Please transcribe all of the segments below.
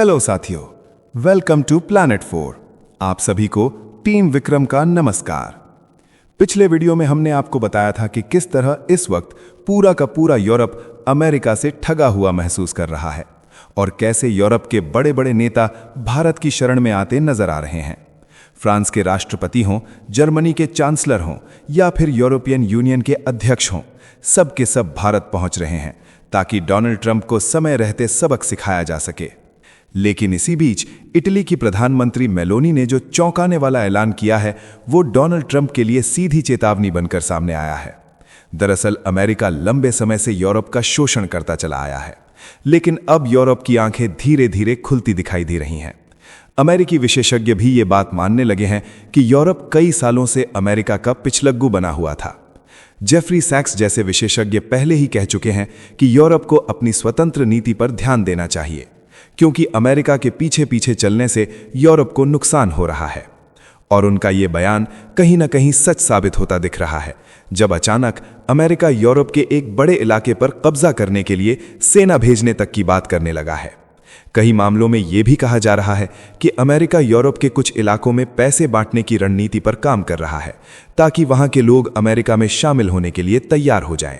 Hello साथियों, welcome to planet 4। आप सभी को टीम विक्रम का नमस्कार। पिछले वीडियो में हमने आपको बताया था कि किस तरह इस वक्त पूरा का पूरा यूरोप अमेरिका से ठगा हुआ महसूस कर रहा है और कैसे यूरोप के बड़े बड़े नेता भारत की शरण में आते नजर आ रहे हैं। फ्रांस के राष्ट्रपति हों, जर्मनी के चांसलर हों या फिर यूरोपियन यूनियन के अध्यक्ष हों, सब के सब भारत पहुंच रहे हैं ताकि डोनाल्ड ट्रंप को समय रहते सबक सिखाया जा सके। लेकिन इसी बीच इटली की प्रधानमंत्री मेलोनी ने जो चौंकाने वाला ऐलान किया है वो डोनाल्ड ट्रंप के लिए सीधी चेतावनी बनकर सामने आया है। दरअसल अमेरिका लंबे समय से यूरोप का शोषण करता चला आया है, लेकिन अब यूरोप की आंखें धीरे धीरे खुलती दिखाई दे रही हैं। अमेरिकी विशेषज्ञ भी ये बात मानने लगे हैं कि यूरोप कई सालों से अमेरिका का पिछलग्गू बना हुआ था। जेफरी सैक्स जैसे विशेषज्ञ पहले ही कह चुके हैं कि यूरोप को अपनी स्वतंत्र नीति पर ध्यान देना चाहिए, क्योंकि अमेरिका के पीछे पीछे चलने से यूरोप को नुकसान हो रहा है। और उनका ये बयान कहीं ना कहीं सच साबित होता दिख रहा है, जब अचानक अमेरिका यूरोप के एक बड़े इलाके पर कब्जा करने के लिए सेना भेजने तक की बात करने लगा है। कई मामलों में यह भी कहा जा रहा है कि अमेरिका यूरोप के कुछ इलाकों में पैसे बांटने की रणनीति पर काम कर रहा है ताकि वहां के लोग अमेरिका में शामिल होने के लिए तैयार हो जाएं।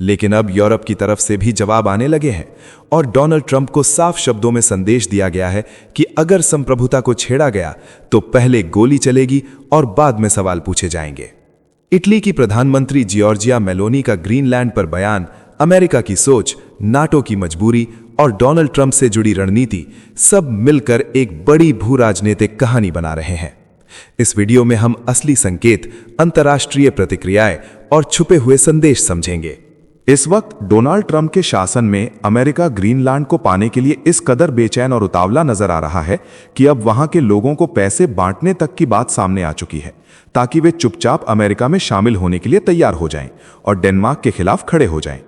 लेकिन अब यूरोप की तरफ से भी जवाब आने लगे हैं और डोनाल्ड ट्रंप को साफ शब्दों में संदेश दिया गया है कि अगर संप्रभुता को छेड़ा गया तो पहले गोली चलेगी और बाद में सवाल पूछे जाएंगे। इटली की प्रधानमंत्री जॉर्जिया मेलोनी का ग्रीनलैंड पर बयान अमेरिका की सोच, नाटो की मजबूरी और डोनाल्ड ट्रंप से जुड़ी रणनीति सब मिलकर एक बड़ी भू राजनीतिक कहानी बना रहे हैं। इस वीडियो में हम असली संकेत, अंतर्राष्ट्रीय प्रतिक्रियाएं और छुपे हुए संदेश समझेंगे। इस वक्त डोनाल्ड ट्रंप के शासन में अमेरिका ग्रीनलैंड को पाने के लिए इस कदर बेचैन और उतावला नजर आ रहा है कि अब वहां के लोगों को पैसे बांटने तक की बात सामने आ चुकी है ताकि वे चुपचाप अमेरिका में शामिल होने के लिए तैयार हो जाएं और डेनमार्क के खिलाफ खड़े हो जाएं।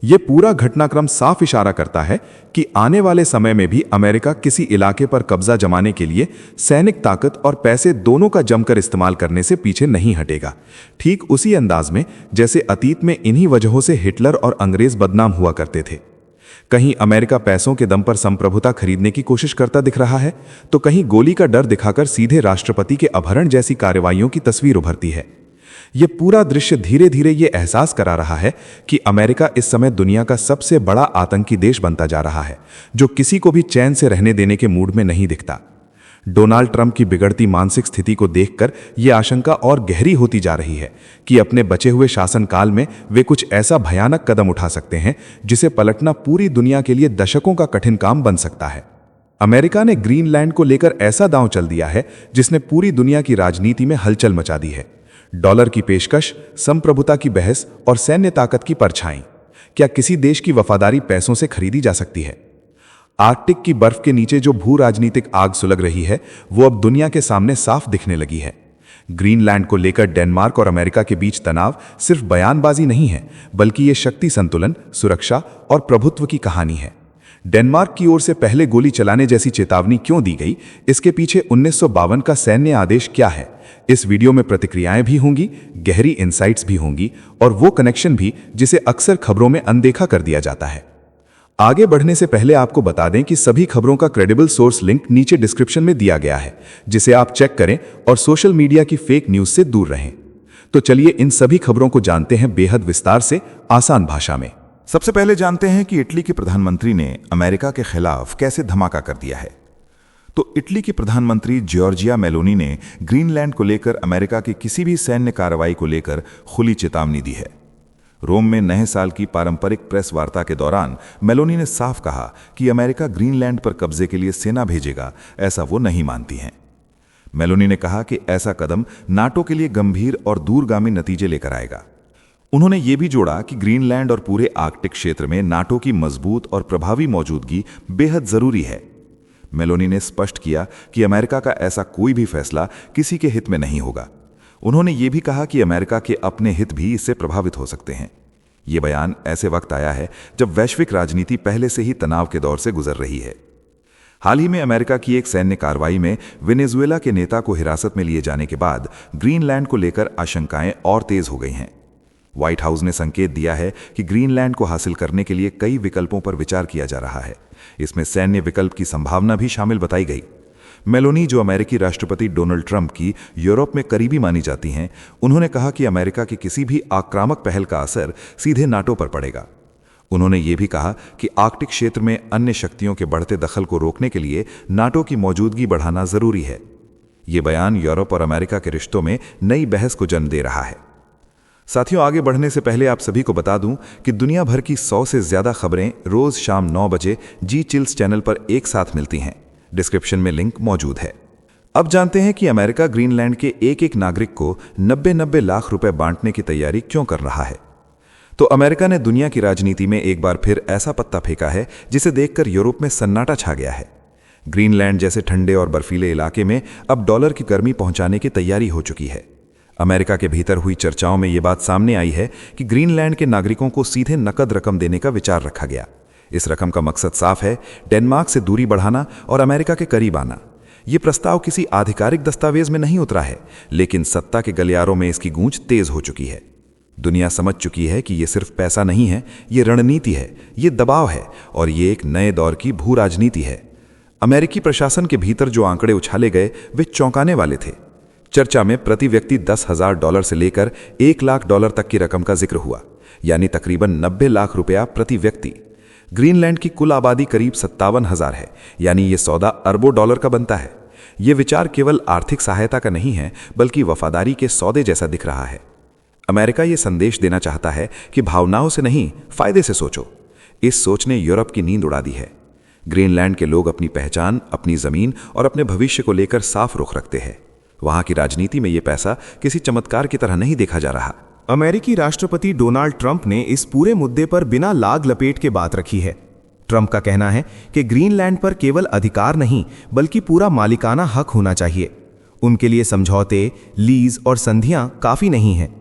ये पूरा घटनाक्रम साफ इशारा करता है कि आने वाले समय में भी अमेरिका किसी इलाके पर कब्जा जमाने के लिए सैनिक ताकत और पैसे दोनों का जमकर इस्तेमाल करने से पीछे नहीं हटेगा। ठीक उसी अंदाज में जैसे अतीत में इन्हीं वजहों से हिटलर और अंग्रेज बदनाम हुआ करते थे। कहीं अमेरिका पैसों के दम पर संप्रभुता खरीदने की कोशिश करता दिख रहा है, तो कहीं गोली का डर दिखाकर सीधे राष्ट्रपति के अपहरण जैसी कार्रवाइयों की तस्वीर उभरती है। यह पूरा दृश्य धीरे धीरे ये एहसास करा रहा है कि अमेरिका इस समय दुनिया का सबसे बड़ा आतंकी देश बनता जा रहा है, जो किसी को भी चैन से रहने देने के मूड में नहीं दिखता। डोनाल्ड ट्रंप की बिगड़ती मानसिक स्थिति को देखकर यह आशंका और गहरी होती जा रही है कि अपने बचे हुए शासनकाल में वे कुछ ऐसा भयानक कदम उठा सकते हैं जिसे पलटना पूरी दुनिया के लिए दशकों का कठिन काम बन सकता है। अमेरिका ने ग्रीनलैंड को लेकर ऐसा दांव चल दिया है जिसने पूरी दुनिया की राजनीति में हलचल मचा दी है। डॉलर की पेशकश, संप्रभुता की बहस और सैन्य ताकत की परछाई। क्या किसी देश की वफादारी पैसों से खरीदी जा सकती है? आर्कटिक की बर्फ के नीचे जो भू राजनीतिक आग सुलग रही है वो अब दुनिया के सामने साफ दिखने लगी है। ग्रीनलैंड को लेकर डेनमार्क और अमेरिका के बीच तनाव सिर्फ बयानबाजी नहीं है, बल्कि ये शक्ति संतुलन, सुरक्षा और प्रभुत्व की कहानी है। डेनमार्क की ओर से पहले गोली चलाने जैसी चेतावनी क्यों दी गई, इसके पीछे 1952 का सैन्य आदेश क्या है? इस वीडियो में प्रतिक्रियाएं भी होंगी, गहरी इनसाइट्स भी होंगी और वो कनेक्शन भी जिसे अक्सर खबरों में अनदेखा कर दिया जाता है। आगे बढ़ने से पहले आपको बता दें कि सभी खबरों का क्रेडिबल सोर्स लिंक नीचे डिस्क्रिप्शन में दिया गया है, जिसे आप चेक करें और सोशल मीडिया की फेक न्यूज से दूर रहें। तो चलिए इन सभी खबरों को जानते हैं बेहद विस्तार से, आसान भाषा में। सबसे पहले जानते हैं कि इटली के प्रधानमंत्री ने अमेरिका के खिलाफ कैसे धमाका कर दिया है। तो इटली की प्रधानमंत्री जॉर्जिया मेलोनी ने ग्रीनलैंड को लेकर अमेरिका की किसी भी सैन्य कार्रवाई को लेकर खुली चेतावनी दी है। रोम में नए साल की पारंपरिक प्रेस वार्ता के दौरान मेलोनी ने साफ कहा कि अमेरिका ग्रीनलैंड पर कब्जे के लिए सेना भेजेगा, ऐसा वो नहीं मानती हैं। मेलोनी ने कहा कि ऐसा कदम नाटो के लिए गंभीर और दूरगामी नतीजे लेकर आएगा। उन्होंने ये भी जोड़ा कि ग्रीनलैंड और पूरे आर्कटिक क्षेत्र में नाटो की मजबूत और प्रभावी मौजूदगी बेहद जरूरी है। मेलोनी ने स्पष्ट किया कि अमेरिका का ऐसा कोई भी फैसला किसी के हित में नहीं होगा। उन्होंने ये भी कहा कि अमेरिका के अपने हित भी इससे प्रभावित हो सकते हैं। ये बयान ऐसे वक्त आया है जब वैश्विक राजनीति पहले से ही तनाव के दौर से गुजर रही है। हाल ही में अमेरिका की एक सैन्य कार्रवाई में वेनेजुएला के नेता को हिरासत में लिए जाने के बाद ग्रीनलैंड को लेकर आशंकाएं और तेज हो गई हैं। व्हाइट हाउस ने संकेत दिया है कि ग्रीनलैंड को हासिल करने के लिए कई विकल्पों पर विचार किया जा रहा है, इसमें सैन्य विकल्प की संभावना भी शामिल बताई गई। मेलोनी, जो अमेरिकी राष्ट्रपति डोनाल्ड ट्रंप की यूरोप में करीबी मानी जाती हैं, उन्होंने कहा कि अमेरिका की किसी भी आक्रामक पहल का असर सीधे नाटो पर पड़ेगा। उन्होंने ये भी कहा कि आर्कटिक क्षेत्र में अन्य शक्तियों के बढ़ते दखल को रोकने के लिए नाटो की मौजूदगी बढ़ाना जरूरी है। ये बयान यूरोप और अमेरिका के रिश्तों में नई बहस को जन्म दे रहा है। साथियों, आगे बढ़ने से पहले आप सभी को बता दूं कि दुनिया भर की 100 से ज्यादा खबरें रोज शाम 9 बजे जी चिल्स चैनल पर एक साथ मिलती हैं। डिस्क्रिप्शन में लिंक मौजूद है। अब जानते हैं कि अमेरिका ग्रीनलैंड के एक एक नागरिक को 90-90 लाख रुपए बांटने की तैयारी क्यों कर रहा है। तो अमेरिका ने दुनिया की राजनीति में एक बार फिर ऐसा पत्ता फेंका है जिसे देखकर यूरोप में सन्नाटा छा गया है। ग्रीनलैंड जैसे ठंडे और बर्फीले इलाके में अब डॉलर की गर्मी पहुंचाने की तैयारी हो चुकी है। अमेरिका के भीतर हुई चर्चाओं में यह बात सामने आई है कि ग्रीनलैंड के नागरिकों को सीधे नकद रकम देने का विचार रखा गया। इस रकम का मकसद साफ है, डेनमार्क से दूरी बढ़ाना और अमेरिका के करीब आना। यह प्रस्ताव किसी आधिकारिक दस्तावेज में नहीं उतरा है, लेकिन सत्ता के गलियारों में इसकी गूंज तेज हो चुकी है। दुनिया समझ चुकी है कि यह सिर्फ पैसा नहीं है, यह रणनीति है, यह दबाव है और यह एक नए दौर की भू राजनीति है। अमेरिकी प्रशासन के भीतर जो आंकड़े उछाले गए वे चौंकाने वाले थे। चर्चा में प्रति व्यक्ति $10,000 से लेकर $1 लाख तक की रकम का जिक्र हुआ, यानी तकरीबन 90 लाख रुपया प्रति व्यक्ति। ग्रीनलैंड की कुल आबादी करीब 57,000 है, यानी यह सौदा अरबों डॉलर का बनता है। यह विचार केवल आर्थिक सहायता का नहीं है, बल्कि वफादारी के सौदे जैसा दिख रहा है। अमेरिका यह संदेश देना चाहता है कि भावनाओं से नहीं, फायदे से सोचो। इस सोच ने यूरोप की नींद उड़ा दी है। ग्रीनलैंड के लोग अपनी पहचान, अपनी जमीन और अपने भविष्य को लेकर साफ रुख रखते हैं। वहां की राजनीति में यह पैसा किसी चमत्कार की तरह नहीं देखा जा रहा। अमेरिकी राष्ट्रपति डोनाल्ड ट्रंप ने इस पूरे मुद्दे पर बिना लाग लपेट के बात रखी है। ट्रंप का कहना है कि ग्रीनलैंड पर केवल अधिकार नहीं, बल्कि पूरा मालिकाना हक होना चाहिए। उनके लिए समझौते, लीज और संधियां काफी नहीं हैं।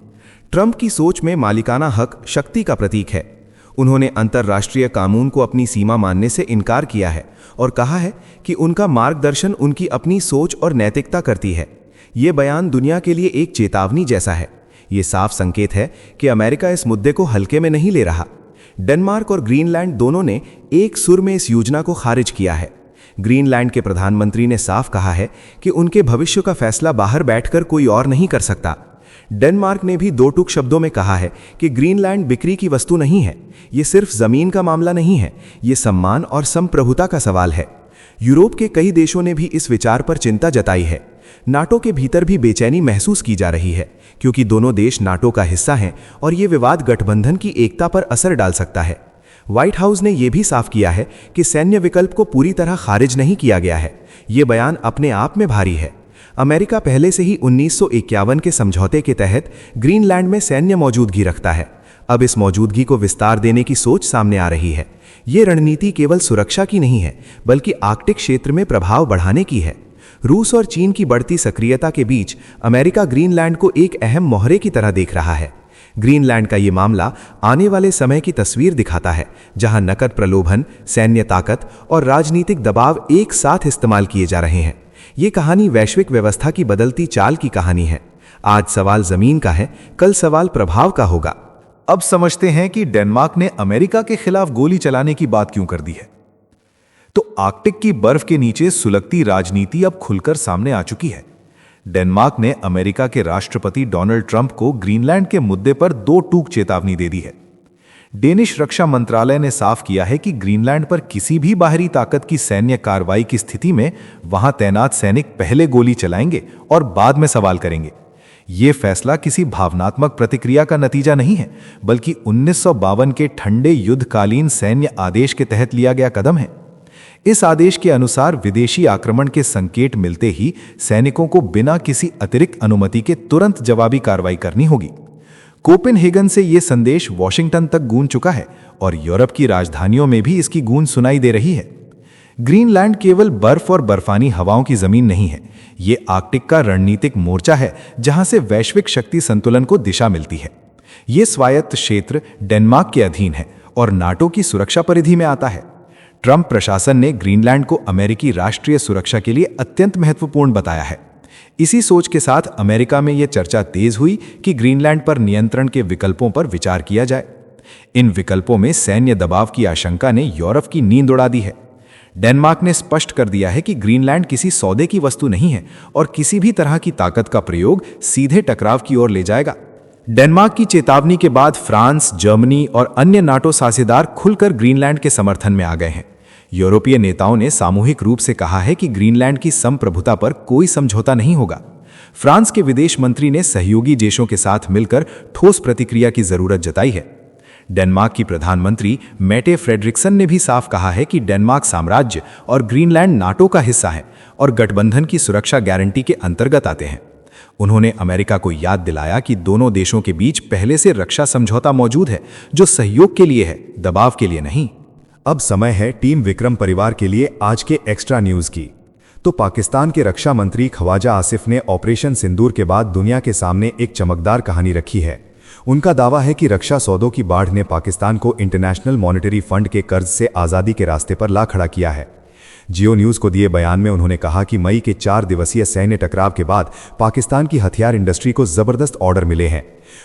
ट्रंप की सोच में मालिकाना हक शक्ति का प्रतीक है। उन्होंने अंतर्राष्ट्रीय कानून को अपनी सीमा मानने से इनकार किया है और कहा है कि उनका मार्गदर्शन उनकी अपनी सोच और नैतिकता करती है। ये बयान दुनिया के लिए एक चेतावनी जैसा है। ये साफ संकेत है कि अमेरिका इस मुद्दे को हल्के में नहीं ले रहा। डेनमार्क और ग्रीनलैंड दोनों ने एक सुर में इस योजना को खारिज किया है। ग्रीनलैंड के प्रधानमंत्री ने साफ कहा है कि उनके भविष्य का फैसला बाहर बैठकर कोई और नहीं कर सकता। डेनमार्क ने भी दो टूक शब्दों में कहा है कि ग्रीनलैंड बिक्री की वस्तु नहीं है। ये सिर्फ जमीन का मामला नहीं है, ये सम्मान और संप्रभुता का सवाल है। यूरोप के कई देशों ने भी इस विचार पर चिंता जताई है। नाटो के भीतर भी बेचैनी महसूस की जा रही है, क्योंकि दोनों देश नाटो का हिस्सा हैं और ये विवाद गठबंधन की एकता पर असर डाल सकता है। व्हाइट हाउस ने यह भी साफ किया है कि सैन्य विकल्प को पूरी तरह खारिज नहीं किया गया है। ये बयान अपने आप में भारी है। अमेरिका पहले से ही 1951 के समझौते के तहत ग्रीनलैंड में सैन्य मौजूदगी रखता है। अब इस मौजूदगी को विस्तार देने की सोच सामने आ रही है। ये रणनीति केवल सुरक्षा की नहीं है, बल्कि आर्कटिक क्षेत्र में प्रभाव बढ़ाने की है। रूस और चीन की बढ़ती सक्रियता के बीच अमेरिका ग्रीनलैंड को एक अहम मोहरे की तरह देख रहा है। ग्रीनलैंड का ये मामला आने वाले समय की तस्वीर दिखाता है, जहां नकद प्रलोभन, सैन्य ताकत और राजनीतिक दबाव एक साथ इस्तेमाल किए जा रहे हैं। ये कहानी वैश्विक व्यवस्था की बदलती चाल की कहानी है। आज सवाल जमीन का है, कल सवाल प्रभाव का होगा। अब समझते हैं कि डेनमार्क ने अमेरिका के खिलाफ गोली चलाने की बात क्यों कर दी है। तो आर्कटिक की बर्फ के नीचे सुलगती राजनीति अब खुलकर सामने आ चुकी है। डेनमार्क ने अमेरिका के राष्ट्रपति डोनाल्ड ट्रंप को ग्रीनलैंड के मुद्दे पर दो टूक चेतावनी दे दी है। डेनिश रक्षा मंत्रालय ने साफ किया है कि ग्रीनलैंड पर किसी भी बाहरी ताकत की सैन्य कार्रवाई की स्थिति में वहां तैनात सैनिक पहले गोली चलाएंगे और बाद में सवाल करेंगे। यह फैसला किसी भावनात्मक प्रतिक्रिया का नतीजा नहीं है, बल्कि 1952 के ठंडे युद्धकालीन सैन्य आदेश के तहत लिया गया कदम है। इस आदेश के अनुसार विदेशी आक्रमण के संकेत मिलते ही सैनिकों को बिना किसी अतिरिक्त अनुमति के तुरंत जवाबी कार्रवाई करनी होगी। कोपेनहेगन से यह संदेश वॉशिंगटन तक गूंज चुका है और यूरोप की राजधानियों में भी इसकी गूंज सुनाई दे रही है। ग्रीनलैंड केवल बर्फ और बर्फानी हवाओं की जमीन नहीं है, ये आर्कटिक का रणनीतिक मोर्चा है, जहां से वैश्विक शक्ति संतुलन को दिशा मिलती है। ये स्वायत्त क्षेत्र डेनमार्क के अधीन है और नाटो की सुरक्षा परिधि में आता है। ट्रंप प्रशासन ने ग्रीनलैंड को अमेरिकी राष्ट्रीय सुरक्षा के लिए अत्यंत महत्वपूर्ण बताया है। इसी सोच के साथ अमेरिका में यह चर्चा तेज हुई कि ग्रीनलैंड पर नियंत्रण के विकल्पों पर विचार किया जाए। इन विकल्पों में सैन्य दबाव की आशंका ने यूरोप की नींद उड़ा दी है। डेनमार्क ने स्पष्ट कर दिया है कि ग्रीनलैंड किसी सौदे की वस्तु नहीं है और किसी भी तरह की ताकत का प्रयोग सीधे टकराव की ओर ले जाएगा। डेनमार्क की चेतावनी के बाद फ्रांस, जर्मनी और अन्य नाटो साझेदार खुलकर ग्रीनलैंड के समर्थन में आ गए हैं। यूरोपीय नेताओं ने सामूहिक रूप से कहा है कि ग्रीनलैंड की संप्रभुता पर कोई समझौता नहीं होगा। फ्रांस के विदेश मंत्री ने सहयोगी देशों के साथ मिलकर ठोस प्रतिक्रिया की जरूरत जताई है। डेनमार्क की प्रधानमंत्री मेटे फ्रेडरिक्सन ने भी साफ कहा है कि डेनमार्क साम्राज्य और ग्रीनलैंड नाटो का हिस्सा है और गठबंधन की सुरक्षा गारंटी के अंतर्गत आते हैं। उन्होंने अमेरिका को याद दिलाया कि दोनों देशों के बीच पहले से रक्षा समझौता मौजूद है, जो सहयोग के लिए है, दबाव के लिए नहीं। अब समय है टीम विक्रम परिवार के लिए आज के एक्स्ट्रा न्यूज की। तो पाकिस्तान के रक्षा मंत्री ख्वाजा आसिफ ने ऑपरेशन सिंदूर के बाद दुनिया के सामने एक चमकदार कहानी रखी है। उनका दावा है कि रक्षा सौदों की बाढ़ ने पाकिस्तान को इंटरनेशनल मॉनेटरी फंड के कर्ज से आज़ादी के रास्ते पर ला खड़ा किया है। जियो न्यूज़ को दिए बयान में उन्होंने कहा कि मई के 4 दिवसीय सैन्य टकराव के बाद पाकिस्तान की हथियार इंडस्ट्री को जबरदस्त ऑर्डर मिले हैं।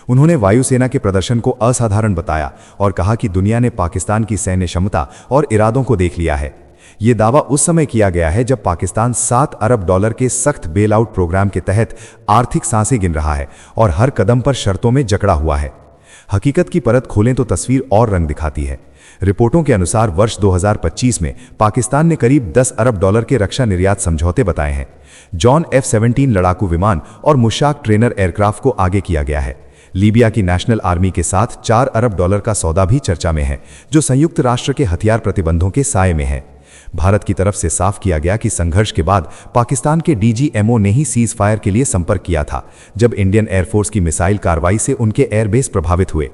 उन्होंने वायुसेना के प्रदर्शन को असाधारण बताया और कहा कि दुनिया ने पाकिस्तान की सैन्य क्षमता और इरादों को देख लिया है। ये दावा उस समय किया गया है जब पाकिस्तान $7 अरब के सख्त बेल आउट प्रोग्राम के तहत आर्थिक सांसें गिन रहा है और हर कदम पर शर्तों में जकड़ा हुआ है। हकीकत की परत खोलें तो तस्वीर और रंग दिखाती है। रिपोर्टों के अनुसार वर्ष 2025 में पाकिस्तान ने करीब $10 अरब के रक्षा निर्यात समझौते बताए हैं। जॉन F-17 लड़ाकू विमान और मुशाक ट्रेनर एयरक्राफ्ट को आगे किया गया है। लीबिया की नेशनल आर्मी के साथ $4 अरब का सौदा भी चर्चा में है, जो संयुक्त राष्ट्र के हथियार प्रतिबंधों के साये में है। भारत की तरफ से साफ किया गया कि संघर्ष के बाद पाकिस्तान के DGMO ने ही सीज फायर के लिए संपर्क किया था, जब इंडियन एयरफोर्स की मिसाइल कार्रवाई से उनके एयरबेस प्रभावित हुए।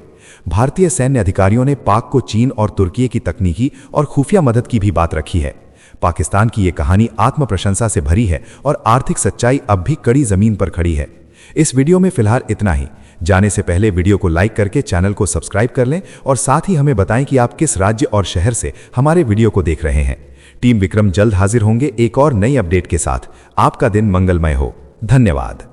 भारतीय सैन्य अधिकारियों ने पाक को चीन और तुर्की की तकनीकी और खुफिया मदद की भी बात रखी है। पाकिस्तान की ये कहानी आत्म प्रशंसा से भरी है और आर्थिक सच्चाई अब भी कड़ी जमीन पर खड़ी है। इस वीडियो में फिलहाल इतना ही। जाने से पहले वीडियो को लाइक करके चैनल को सब्सक्राइब कर लें और साथ ही हमें बताएं कि आप किस राज्य और शहर से हमारे वीडियो को देख रहे हैं। टीम विक्रम जल्द हाजिर होंगे एक और नई अपडेट के साथ। आपका दिन मंगलमय हो। धन्यवाद।